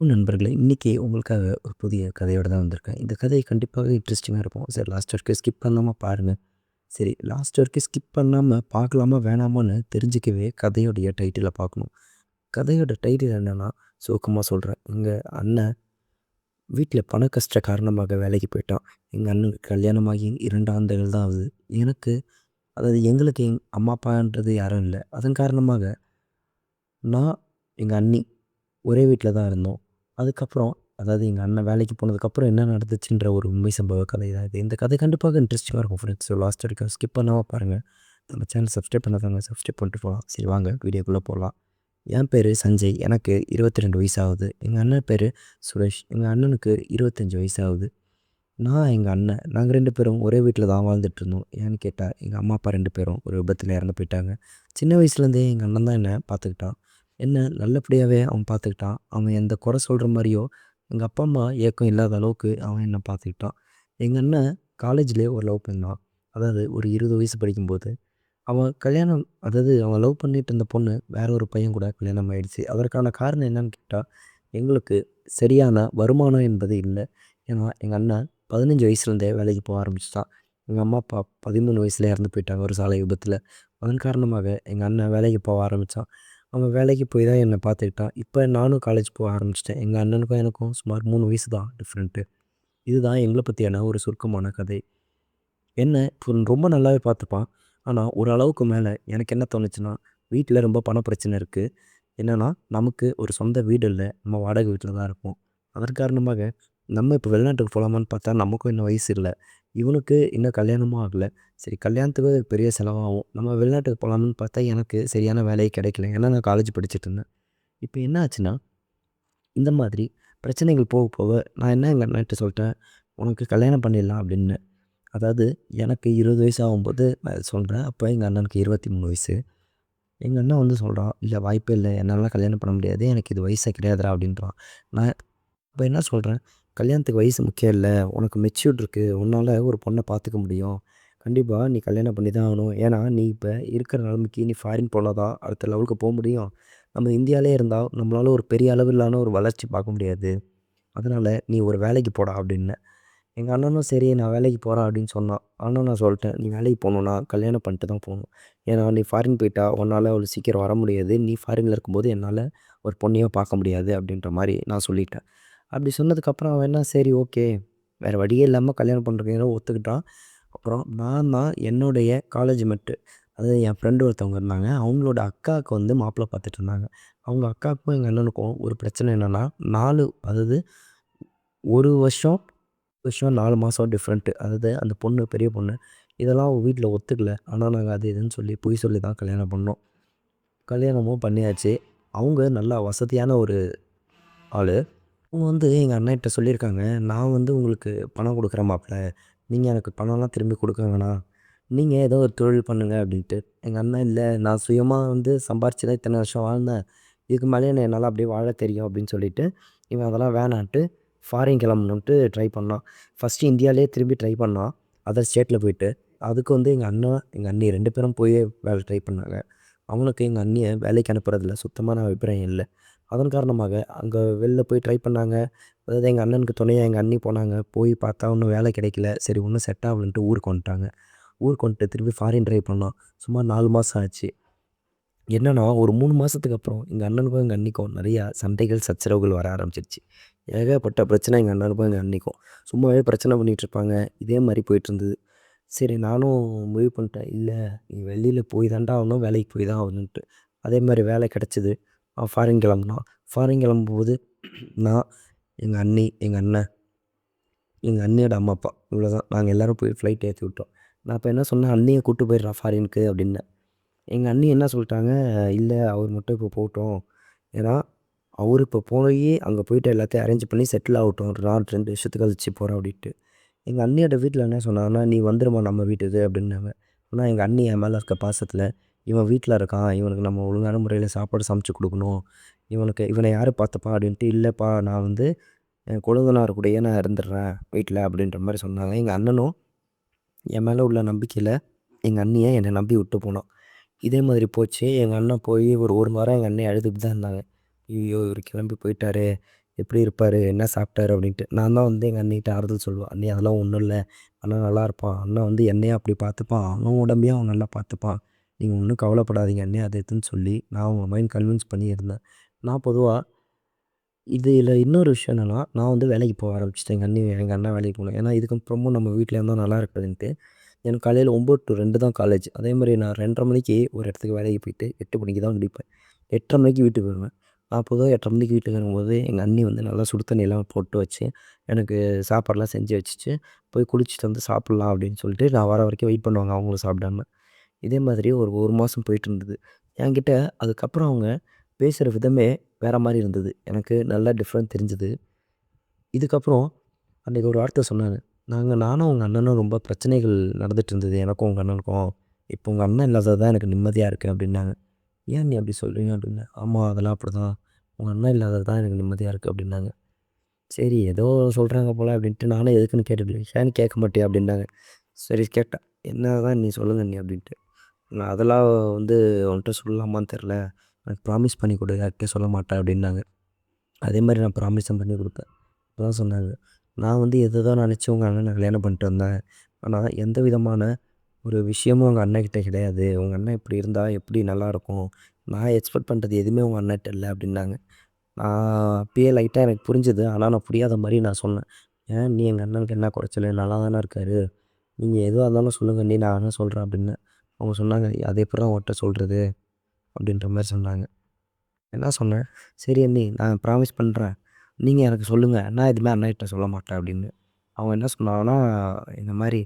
நண்பர்களே, இன்னைக்கு உங்களுக்காக ஒரு புதிய கதையோட தான் வந்திருக்கேன். இந்த கதை கண்டிப்பாக இன்ட்ரெஸ்டிங்கா இருக்கும். சரி லாஸ்ட் வரைக்கும் ஸ்கிப் பண்ணாம பாருங்க. சரி லாஸ்ட் வரைக்கும் ஸ்கிப் பண்ணாம பார்க்கலாமா, வேணாமான்னு தெரிஞ்சுக்கவே கதையோடைய டைட்டில பார்க்கணும். கதையோட டைட்டில் என்னன்னா, சுருக்கமா சொல்றேன். எங்க அண்ணன் வீட்ல பண கஷ்ட காரணமாக வேலைக்கு போயிட்டான். எங்க அண்ணனுக்கு கல்யாணமாகி 2 ஆண்டுகள் தான் ஆகுது. எனக்கு அதாவது எங்களுக்கு அம்மா, அப்பான்றது யாரும் இல்ல. அதன் காரணமாக நான், எங்க அண்ணி ஒரே வீட்ல தான் இருந்தோம். அதுக்கப்புறம் அதாவது எங்க அண்ணன் வேலைக்கு போனதுக்கப்புறம் என்ன நடந்துச்சுன்ற ஒரு உண்மை சம்பவ கதை தான் இது. இந்த கதை கண்டிப்பாக இன்ட்ரெஸ்டிங்கா இருக்கும் ஃப்ரெண்ட்ஸ். ஸோ லாஸ்ட் வரைக்கும் ஸ்கிப் பண்ணாம பாருங்க. நம்ம சேனல் சப்ஸ்கிரைப் பண்ணாதவங்க சப்ஸ்கிரைப் பண்ணிட்டு போகலாம். சரி வாங்க வீடியோக்குள்ளே போகலாம். என் பேர் சஞ்சய். எனக்கு 22 வயசு ஆகுது. எங்கள் அண்ணன் பேர் சுரேஷ். எங்கள் அண்ணனுக்கு 25 வயசு ஆகுது. நான், எங்கள் அண்ணன் நாங்கள் 2 பேரும் ஒரே வீட்டில் தான் வாழ்ந்துட்டுருந்தோம். ஏன்னு கேட்டால் எங்கள் அம்மா அப்பா 2 பேரும் ஒரு விபத்தில் இறந்து போயிட்டாங்க. சின்ன வயசுலேருந்தே எங்கள் அண்ணன் தான் என்னை பார்த்துக்கிட்டான். என்ன நல்லபடியாகவே அவன் பார்த்துக்கிட்டான். அவன் எந்த குறை சொல்கிற மாதிரியோ எங்கள் அப்பா அம்மா ஏக்கம் இல்லாத அளவுக்கு அவன் என்னை பார்த்துக்கிட்டான். எங்கள் அண்ணன் காலேஜ்லேயே ஒரு லவ் பண்ணான். அதாவது ஒரு 20 வயசு படிக்கும்போது அவன் கல்யாணம், அதாவது அவன் லவ் பண்ணிட்டு இருந்த பொண்ணு வேற ஒரு பையன் கூட கல்யாணம் ஆயிடுச்சு. அதற்கான காரணம் என்னன்னு கேட்டால் எங்களுக்கு சரியான வருமானம் என்பது இல்லை. ஏன்னா எங்கள் அண்ணன் 15 வயசுலேருந்தே வேலைக்கு போக ஆரம்பிச்சிட்டான். எங்கள் அம்மா அப்பா 13 வயசுல இறந்து போயிட்டாங்க ஒரு சாலை விபத்தில். அதன் காரணமாக எங்கள் அண்ணன் வேலைக்கு போக ஆரம்பித்தான். அவன் வேலைக்கு போய் தான் என்னை பார்த்துக்கிட்டான். இப்போ நானும் காலேஜ் போக ஆரம்பிச்சிட்டேன். எங்கள் அண்ணனுக்கும் எனக்கும் சுமார் 3 வயசு தான் டிஃப்ரெண்ட்டு. இதுதான் எங்களை பற்றியான ஒரு சுருக்கமான கதை. என்ன இப்போ ரொம்ப நல்லாவே பார்த்துப்பான். ஆனா, ஒரு அளவுக்கு மேல எனக்கு என்ன தோணுச்சுன்னா, வீட்ல ரொம்ப பண பிரச்சனை இருக்கு. என்னன்னா, நமக்கு ஒரு சொந்த வீடு இல்ல. நம்ம வாடகை வீட்ல தான் இருக்கோம். அதன் காரணமாக நம்ம இப்போ வெளிநாட்டுக்கு போலாமான்னு பார்த்தா, நமக்கும் இன்னும் வயசு இல்ல. இவனுக்கு இன்னும் கல்யாணமும் ஆகல. சரி கல்யாணத்துக்கு பெரிய செலவாகும். நம்ம வெளிநாட்டுக்கு போலாமான்னு பார்த்தா, எனக்கு சரியான வேலையே கிடைக்கல. ஏன்னா, நான் காலேஜ் படிச்சுட்டு இருந்தேன். இப்போ என்ன ஆச்சுன்னா, இந்த மாதிரி பிரச்சனைகள் போக போக நான் என்ன எங்க அண்ணன்ட்ட சொல்லிட்டேன், "உனக்கு கல்யாணம் பண்ணிடலாம்" அப்படின்னு. அதாவது எனக்கு 20 வயசு ஆகும்போது நான் சொல்கிறேன். அப்போ எங்கள் அண்ணனுக்கு 23 வயசு. எங்கள் அண்ணன் வந்து சொல்கிறான், "இல்ல வாய்ப்பே இல்ல. என்னாலலாம் கல்யாணம் பண்ண முடியாது. எனக்கு இது வயசே கிடையாதுடா" அப்படின்றான். நான் அப்போ என்ன சொல்கிறேன், "கல்யாணத்துக்கு வயசு முக்கியம் இல்ல. உனக்கு மெச்சூர்ட் இருக்கு. உன்னால ஒரு பொண்ண பார்த்துக்க முடியும். கண்டிப்பா நீ கல்யாணம் பண்ணி தான் ஆகணும். ஏன்னா நீ இப்போ இருக்கிற நிலைமைக்கு நீ ஃபாரின் போனா தான் அடுத்த லெவலுக்கு போ முடியும். நம்ம இந்தியாவிலே இருந்தா நம்மளால ஒரு பெரிய அளவிலான ஒரு வளர்ச்சி பார்க்க முடியாது. அதனால நீ ஒரு வேலைக்கு போடா" அப்படின்னேன். எங்க அண்ணனும் சரி நான் வேலைக்கு போறேன் அப்படின்னு சொன்னான். ஆனா நான் சொல்லிட்டேன், "நீ வேலைக்கு போணும்னா கல்யாணம் பண்ணிட்டு தான் போணும். ஏன்னா நீ ஃபாரின் போயிட்டா உன்னால அவ்வளோ சீக்கிரம் வர முடியாது. நீ ஃபாரின்ல இருக்கும்போது என்னால ஒரு பொண்ணையும் பார்க்க முடியாது" அப்படின்ற மாரி நான் சொல்லிட்டேன். அப்படி சொன்னதுக்கப்புறம் அவன் என்ன சரி ஓகே. வேற வழியே இல்லாம கல்யாணம் பண்றதுக்கு ஒத்துக்கிட்டான். அப்புறம் நான் தான் என்னுடைய காலேஜ் மெட்டு, அதாவது என் ஃப்ரெண்டு ஒருத்தவங்க இருந்தாங்க. அவங்களோட அக்காவுக்கு வந்து மாப்பிள்ளை பார்த்துட்டு இருந்தாங்க. அவங்க அக்காவுக்கும் எங்க அண்ணனுக்கும் ஒரு பிரச்சனை என்னன்னா, 4 அதாவது 1 வருஷம் 4 மாதம் டிஃப்ரெண்ட்டு. அதாவது அந்த பொண்ணு பெரிய பொண்ணு. இதெல்லாம் அவங்க வீட்ல ஒத்துக்கல. ஆனா நாங்க அது இதுன்னு சொல்லி பொய் சொல்லி தான் கல்யாணம் பண்ணோம். கல்யாணமும் பண்ணியாச்சு. அவங்க நல்லா வசதியான ஒரு ஆளு. அவங்க வந்து எங்க அண்ணன்ட்ட சொல்லியிருக்காங்க, "நான் வந்து உங்களுக்கு பணம் குடுக்குறேன் மாப்ள. நீங்க எனக்கு பணம்லாம் திரும்பி குடுக்க வேணாம். நீங்க ஏதோ ஒரு தொழில் பண்ணுங்க" அப்படின்ட்டு. எங்க அண்ணன், "இல்ல நான் சுயமா வந்து சம்பாரிச்சு தான் இத்தன வருஷம் வாழ்ந்தேன். இதுக்கு மேலேயும் என்னால அப்படியே வாழ தெரியும்" அப்படின்னு சொல்லிட்டு, இவன் அதெல்லாம் வேணான்ட்டு ஃபாரின் கிளம்பணுன்ட்டு ட்ரை பண்ணான். ஃபர்ஸ்ட்டு இந்தியாவிலேயே திரும்பி ட்ரை பண்ணான். அதர் ஸ்டேட்ல போயிட்டு. அதுக்கு வந்து எங்க அண்ணன், எங்க அண்ணி 2 பேரும் போய் வேலை ட்ரை பண்ணாங்க. அவனுக்கு எங்க அண்ணிய வேலைக்கு அனுப்புறதில சுத்தமான அபிப்பிராயம் இல்ல. அதன் காரணமாக அங்க வெளில போய் ட்ரை பண்ணாங்க. அதாவது எங்க அண்ணனுக்கு துணையா எங்க அண்ணி போனாங்க. போய் பார்த்தா ஒண்ணும் வேலை கிடைக்கல. சரி ஒண்ணும் செட் ஆகலன்ட்டு ஊருக்கு வந்துட்டாங்க. ஊருக்கு வந்துட்டு திருப்பி ஃபாரின் ட்ரை பண்ணோம். சுமார் 4 மாசம் ஆச்சு. என்னன்னா, ஒரு 3 மாசத்துக்கு அப்புறம் எங்க அண்ணனுக்கும், எங்க அண்ணிக்கும் நெறையா சண்டைகள், சச்சரவுகள் வர ஆரம்பிச்சிருச்சு. ஏகப்பட்ட பிரச்சனை எங்க அண்ணனுக்கும், எங்க அண்ணிக்கும். சும்மாவே பிரச்சனை பண்ணிட்டு இருப்பாங்க. இதே மாரி போயிட்டுருந்தது. சரி நானும் முடிவு பண்ணிட்டேன். இல்ல நீ வெளியில போய் தான்டா ஆகணும். வேலைக்கு போய் தான் ஆகணுன்ட்டு. அதே மாரி வேலை கெடைச்சது. அவன் ஃபாரின் கிளம்புனான். ஃபாரின் கிளம்பும்போது நான், எங்க அண்ணி, எங்க அண்ணன், எங்க அண்ணியோட அம்மா, அப்பா இவ்வளோதான். நாங்க எல்லாரும் போய் ஃப்ளைட் ஏத்தி விட்டோம். நான் அப்ப என்ன சொன்னேன், "அண்ணிய கூட்டு போயிட்றா ஃபாரினுக்கு" அப்டின்னேன். எங்க அண்ணி என்ன சொல்ட்டாங்க, "இல்ல அவர் மட்டும் இப்போ போட்டும். ஏன்னா, அவரு இப்போ போயி அங்க போயிட்டு எல்லாத்தையும் அரேஞ்ச் பண்ணி செட்டில் ஆகட்டும். நான் 2 வருஷத்துக்கு கழிச்சு போறேன்" அப்டின்ட்டு. எங்க அண்ணியோட வீட்ல என்ன சொன்னாங்கன்னா, "நீ வந்துரும்மா நம்ம வீட்டுக்கு" அப்டின்னாங்க. ஆனா எங்க அண்ணி என் மேல இருக்க பாசத்துல, "இவன் வீட்ல இருக்கான். இவனுக்கு நம்ம ஒழுங்கான முறையில சாப்பாடு சமைச்சு குடுக்கணும். இவன யாரு பார்த்துப்பா?" அப்டின்ட்டு, "இல்லப்பா நான் வந்து என் கொழுந்தனார் கூடயே நான் இருந்துடுறேன் வீட்ல" அப்டின்ற மாரி சொன்னாங்க. எங்க அண்ணனும் என் மேல உள்ள நம்பிக்கையில எங்க அண்ணிய என்ன நம்பி விட்டு போனான். இதே மாதிரி போச்சு. எங்க அண்ணன் போய் ஒரு 1 வாரம் எங்க அண்ணி அழுதுட்டு தான் இருந்தாங்க. "ஐயய்யோ! இவரு கிளம்பி போயிட்டாரே! எப்படி இருப்பார், என்ன சாப்பிட்டாரு அப்படின்ட்டு. நான் தான் வந்து எங்கள் அண்ணிகிட்ட ஆறுதல் சொல்லுவேன். "அண்ணி அதெல்லாம் ஒன்றும் இல்ல. அண்ணன் நல்லா இருப்பான். அண்ணன் வந்து என்னையும் அப்படி பார்த்துப்பான். அவன் உடம்பையும் அவன் நல்லா பார்த்துப்பான். நீங்க ஒண்ணும் கவலைப்படாதீங்க அண்ணி." அது இதுன்னு சொல்லி நான் அவங்க மைண்ட் கன்வின்ஸ் பண்ணி இருந்தேன். நான் பொதுவா இதில இன்னொரு விஷயம் என்னன்னா, நான் வந்து வேலைக்கு போக ஆரம்பிச்சுட்டேன். எங்க அண்ணன் வேலைக்கு போல. ஏன்னா இதுக்கப்புறமும் நம்ம வீட்ல இருந்தா நல்லா இருக்காதுன்ட்டு. எனக்கு காலையில 9 டூ 2 தான் காலேஜ். அதேமாரி நான் 2:30 மணிக்கு ஒரு இடத்துக்கு வேலைக்கு போயிட்டு 8 மணிக்கு தான் முடிப்பேன். 8:30 மணிக்கு வீட்டுக்கு வருவேன். நான் பொதுவா 8:30 மணிக்கு வீட்டுக்கு வரும்போது, எங்க அண்ணி வந்து நல்லா சுடு தண்ணிலாம் போட்டு வச்சு, எனக்கு சாப்பாடுலாம் செஞ்சு வச்சுட்டு, போய் குளிச்சுட்டு வந்து சாப்பிட்லாம் அப்படின்னு சொல்லிட்டு, நான் வர வரைக்கும் வெயிட் பண்ணுவாங்க, அவங்களும் சாப்பிடாம. இதே மாதிரி ஒரு 1 மாதம் போயிட்டுருந்தது. என்கிட்ட அதுக்கப்புறம் அவங்க பேசுற விதமே வேற மாரி இருந்தது. எனக்கு நல்லா டிஃப்ரெண்ட் தெரிஞ்சது. இதுக்கப்புறம் அன்னைக்கு ஒரு வார்த்தை சொன்னாங்க. நானும் உங்க அண்ணனும் ரொம்ப பிரச்சனைகள் நடந்துட்டு இருந்தது. எனக்கும் உங்க அண்ணனுக்கும். இப்போ உங்க அண்ணன் இல்லாதது தான் எனக்கு நிம்மதியா இருக்கு அப்டின்னாங்க. "ஏன் நீ அப்டி சொல்றீங்க?" அப்டின்னேன். "ஆமா அதெல்லாம் அப்படிதான். உங்க அண்ணன் இல்லாதது தான் எனக்கு நிம்மதியா இருக்கு" அப்டின்னாங்க. சரி ஏதோ சொல்றாங்க போல அப்டின்ட்டு நானும் எதுக்குன்னு கேட்டுட்டு, "ஏன்னு கேட்க மாட்டியா?" அப்டின்னாங்க. சரி கேட்டேன். "என்னதான் நீ சொல்லுங்க அண்ணி" அப்டின்ட்டு. "நான் அதெல்லாம் வந்து உன்ட்ட சொல்லலாமான்னு தெர்ல. எனக்கு ப்ராமிஸ் பண்ணி குடு. யார்ட்டயும் சொல்ல மாட்டேன்" அப்டின்னாங்க. அதே மாரி நான் ப்ராமிஸும் பண்ணி குடுத்தேன். அப்பதான் சொன்னாங்க. நான் வந்து எதேதோ நெனச்சு உங்க அண்ணன கல்யாணம் பண்ணிட்டு வந்தேன். ஆனா, எந்த விதமான ஒரு விஷயமும் உங்க அண்ணன்கிட்ட கிடையாது. உங்க அண்ணன் இப்படி இருந்தா எப்படி நல்லாருக்கும்? நான் எக்ஸ்பெக்ட் பண்றது எதுவுமே உங்க அண்ணன்ட்ட இல்ல அப்டின்னாங்க. நான் அப்பயே லைட்டா எனக்கு புரிஞ்சது. ஆனா, நான் புரியாத மாரி நான் சொன்னேன். "ஏன் நீ எங்க அண்ணனுக்கு என்ன குறைச்சலு? நல்லா தானே இருக்காரு. நீங்க எதுவா இருந்தாலும் சொல்லுங்க அண்ணி. நான் வேணா சொல்றேன்" அப்டின்னேன். அவங்க சொன்னாங்க, "அது எப்புட்றா உன்ட்ட சொல்றது?" அப்டின்ற மாரி சொன்னாங்க. என்ன சொன்னேன், "சரி அண்ணி நான் ப்ராமிஸ் பண்றேன். நீங்க எனக்கு சொல்லுங்க. நான் எதுவுமே அண்ணன்கிட்ட சொல்ல மாட்டேன்" அப்படின்னு. அவங்க என்ன சொன்னாங்கன்னா, இந்த மாரி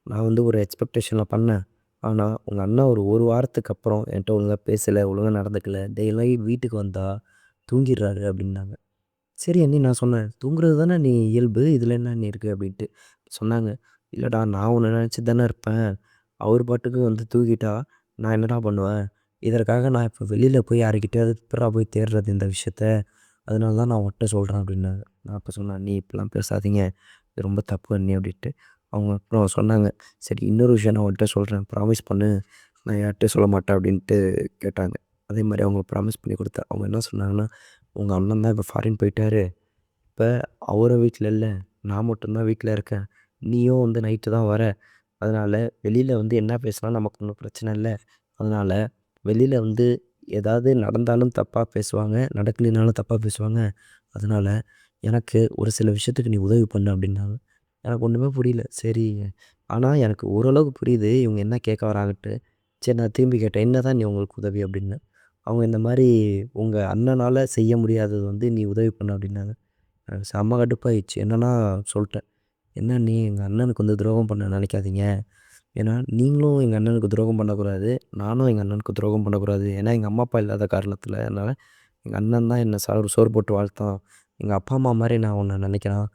"நான் வந்து ஒரு எக்ஸ்பெக்டேஷன்ல பண்ணேன். ஆனா, உங்க அண்ணன் ஒரு 1 வாரத்துக்கு அப்புறம் என்ட்ட ஒழுங்கா பேசல, ஒழுங்கா நடந்துக்கல. டெய்லி வீட்டுக்கு வந்தா தூங்கிர்றாரு" அப்படின்னாங்க. சரி அண்ணி நான் சொன்னேன், "தூங்குறது தானே நீ இயல்பு. இதில என்ன அண்ணி இருக்கு?" அப்படின்ட்டு. சொன்னாங்க, "இல்லடா நான் உன்ன நினச்சிட்டு தானே இருப்பேன். அவரு பாட்டுக்கு வந்து தூங்கிட்டா, நான் என்னடா பண்ணுவேன்? இதற்காக நான் இப்ப வெளியில போய் யார்கிட்டயாவது எப்புட்றா போய் தேடுறது இந்த விஷயத்த? அதனால தான் நான் உன்ட்ட சொல்றேன்" அப்படின்னாங்க. நான் அப்ப சொன்னேன், "அண்ணி இப்படிலாம் பேசாதீங்க. இது ரொம்ப தப்பு அண்ணி" அப்படின்ட்டு. அவங்க அப்புறம் சொன்னாங்க, "சரி இன்னொரு விஷயம் நான் உன்ட்ட சொல்றேன். ப்ராமிஸ் பண்ணு. நான் யார்ட்டயும் சொல்ல மாட்டேன்" அப்படின்ட்டு கேட்டாங்க. அதே மாரி அவங்களுக்கு ப்ராமிஸ் பண்ணி குடுத்தேன். அவங்க என்ன சொன்னாங்கன்னா, "உங்க அண்ணன் தான் இப்ப ஃபாரின் போயிட்டாரு. இப்ப அவரும் வீட்ல இல்ல. நான் மட்டும் தான் வீட்ல இருக்கேன். நீயும் வந்து நைட்டு தான் வர. அதனால வெளியில வந்து என்ன பேசினாலும் நமக்கு ஒண்ணும் பிரச்சனை இல்ல. அதனால வெளியில வந்து ஏதாவது நடந்தாலும் தப்பா பேசுவாங்க. நடக்கலைனாலும் தப்பா பேசுவாங்க. அதனால எனக்கு ஒரு சில விஷயத்துக்கு நீ உதவி பண்ணு" அப்படின்னாங்க. எனக்கு ஒண்ணுமே புரியல. சரி, ஆனா எனக்கு ஓரளவுக்கு புரியுது இவங்க என்ன கேட்க வராங்கன்ட்டு. சரி நான் திரும்பி கேட்டேன், "என்னதான் நீ உங்களுக்கு உதவி?" அப்படின்னு. அவங்க இந்த மாரி, "உங்க அண்ணனால செய்ய முடியாதது வந்து நீ உதவி பண்ணு" அப்படின்னாங்க. எனக்கு செம்ம கடுப்பாயிடுச்சு. என்னன்னா சொல்ட்டேன். "என்ன நீ எங்க அண்ணனுக்கு வந்து துரோகம் பண்ண நெனைக்காதீங்க. ஏன்னா நீங்களும் எங்க அண்ணனுக்கு துரோகம் பண்ணக்கூடாது. நானும் எங்க அண்ணனுக்கு துரோகம் பண்ணக்கூடாது. ஏன்னா எங்க அம்மா, அப்பா இல்லாத காரணத்தில அதனால எங்க அண்ணன் தான் என்ன சோறு போட்டு வளர்த்தான். எங்க அப்பா, அம்மா மாரி நான் உன்ன நெனைக்கிறேன்.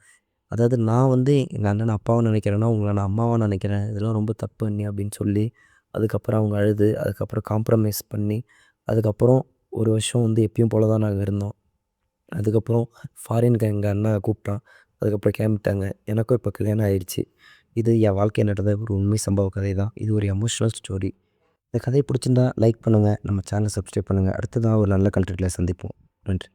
அதாவது நான் வந்து எங்க அண்ணன அப்பாவா நெனைக்கிறேன்னா, உங்கள நான் அம்மாவா நெனைக்கிறேன். இதெல்லாம் ரொம்ப தப்பு அண்ணி" அப்படின்னு சொல்லி, அதுக்கப்புறம் அவங்க அழுது, அதுக்கப்புறம் காம்ப்ரமைஸ் பண்ணி, அதுக்கப்புறம் 1 வருஷம் வந்து எப்பயும் போல தான் நாங்க இருந்தோம். அதுக்கப்புறம் ஃபாரினுக்கு எங்க அண்ணன் கூப்பிட்டான். அதுக்கப்புறம் கிளம்பிட்டாங்க. எனக்கும் இப்போ கல்யாணம் ஆயிடுச்சு. இது என் வாழ்க்கையில நடந்த ஒரு உண்மை சம்பவ கதை தான். இது ஒரு எமோஷனல் ஸ்டோரி. இந்த கதை பிடிச்சிருந்தா லைக் பண்ணுங்க. நம்ம சேனல சப்ஸ்கிரைப் பண்ணுங்க. அடுத்ததா ஒரு நல்ல கன்டென்ட்ல சந்திப்போம். நன்றி.